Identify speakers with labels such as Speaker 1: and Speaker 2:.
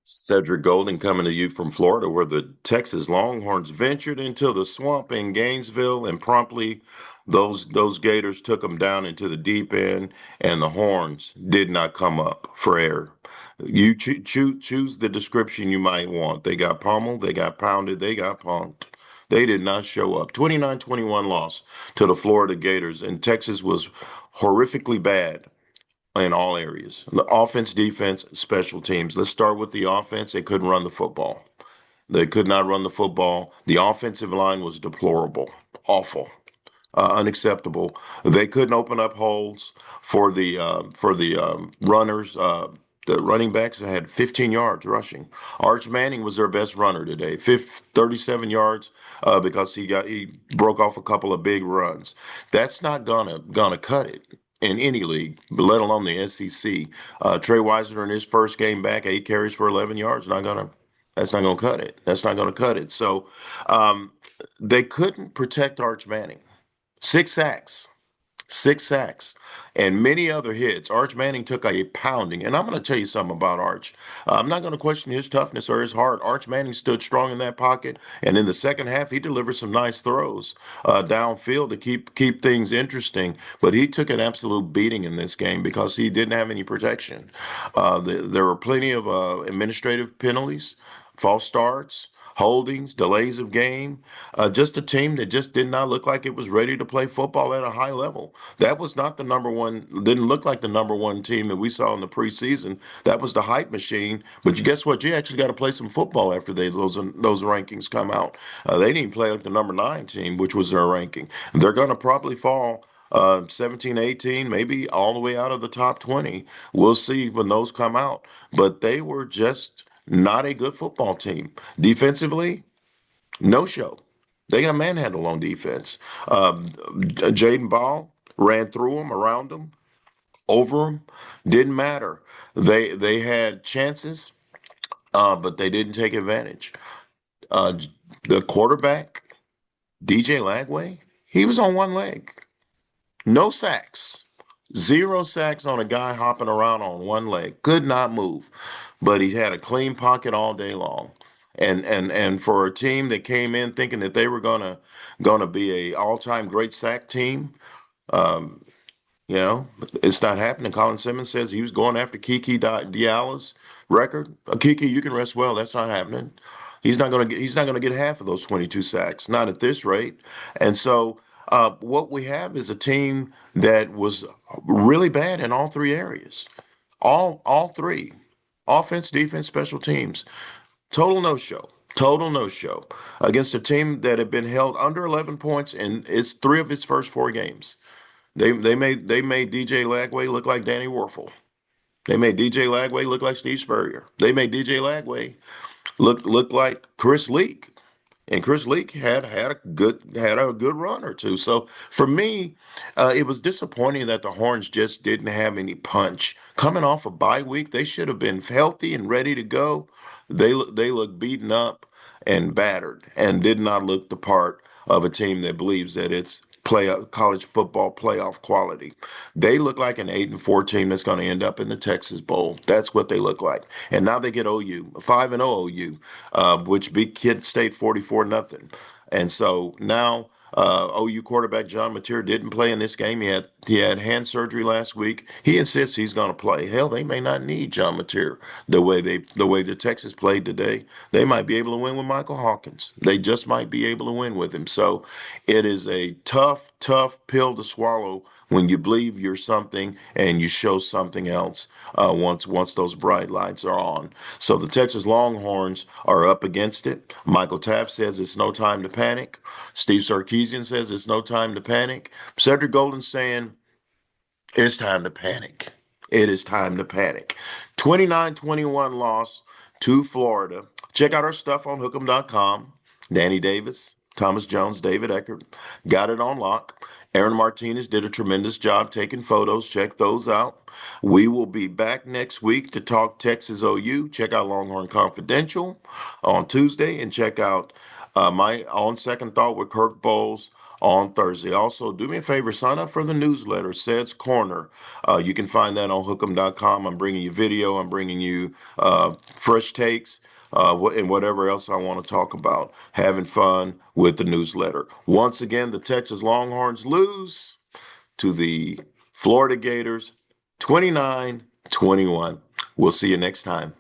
Speaker 1: Cedric Golden coming to you from Florida, where the Texas Longhorns ventured into the swamp in Gainesville, and promptly those Gators took them down into the deep end, and the Horns did not come up for air. You choose the description you might want. They got pummeled, they got pounded, they got punked. They did not show up. 29-21 loss to the Florida Gators, and Texas was horrifically bad in all areas. The offense, defense, special teams. Let's start with the offense. They couldn't run the football. They could not run the football. The offensive line was deplorable, awful, unacceptable. They couldn't open up holes for the runners. The running backs had 15 yards rushing. Arch Manning was their best runner today, 37 yards because he broke off a couple of big runs. That's not gonna cut it in any league, let alone the SEC. Trey Weiser in his first game back, 8 carries for 11 yards. That's not gonna cut it. That's not gonna cut it. So um, they couldn't protect Arch Manning. 6 sacks, 6 sacks, and many other hits. Arch Manning took a pounding, and I'm going to tell you something about Arch. I'm not going to question his toughness or his heart. Arch Manning stood strong in that pocket, and in the second half, he delivered some nice throws downfield to keep things interesting. But he took an absolute beating in this game because he didn't have any protection. There were plenty of administrative penalties, false starts, holdings, delays of game. Just a team that just did not look like it was ready to play football at a high level. That was not the number one, didn't look like the number one team that we saw in the preseason. That was the hype machine. But you guess what? You actually got to play some football after those rankings come out. They didn't play like the number 9 team, which was their ranking. They're going to probably fall 17, 18, maybe all the way out of the top 20. We'll see when those come out. But they were just not a good football team. Defensively, no show. They got manhandled on defense. Jaden Ball ran through them, around them, over them. Didn't matter. They had chances, but they didn't take advantage. Uh, the quarterback, DJ Lagway, he was on one leg. No sacks. 0 sacks on a guy hopping around on one leg. Could not move. But he had a clean pocket all day long. And for a team that came in thinking that they were gonna be a all-time great sack team, um, it's not happening. Colin Simmons says he was going after Diallo's record. Kiki, you can rest well. That's not happening. He's not gonna get half of those 22 sacks. Not at this rate. And so what we have is a team that was really bad in all three areas. All three. Offense, defense, special teams. Total no show. Total no show against a team that had been held under 11 points in its three of its first 4 games. They made DJ Lagway look like Danny Warfel. They made DJ Lagway look like Steve Spurrier. They made DJ Lagway look like Chris Leak. And Chris Leak had a good run or two. So for me, it was disappointing that the Horns just didn't have any punch. Coming off a bye week, they should have been healthy and ready to go. They look beaten up and battered, and did not look the part of a team that believes that it's play college football playoff quality. They look like an 8-4 team that's going to end up in the Texas Bowl. That's what they look like. And now they get OU, 5-0 OU, which beat Kent State 44-0. And so now OU quarterback John Mateer didn't play in this game. He had hand surgery last week. He insists he's going to play. Hell, they may not need John Mateer the way the Texas played today. They might be able to win with Michael Hawkins. They just might be able to win with him. So it is a tough, tough pill to swallow when you believe you're something and you show something else once those bright lights are on. So the Texas Longhorns are up against it. Michael Taft says it's no time to panic. Steve Sarkisian says it's no time to panic. Cedric Golden saying it's time to panic. It is time to panic. 29-21 loss to Florida. Check out our stuff on hook'em.com. Danny Davis, Thomas Jones, David Eckert got it on lock. Aaron Martinez did a tremendous job taking photos. Check those out. We will be back next week to talk Texas OU. Check out Longhorn Confidential on Tuesday, and check out my On Second Thought with Kirk Bowles on Thursday. Also, do me a favor, sign up for the newsletter, Ced's Corner. You can find that on hookem.com. I'm bringing you video, I'm bringing you fresh takes, and whatever else I want to talk about. Having fun with the newsletter. Once again, the Texas Longhorns lose to the Florida Gators 29-21. We'll see you next time.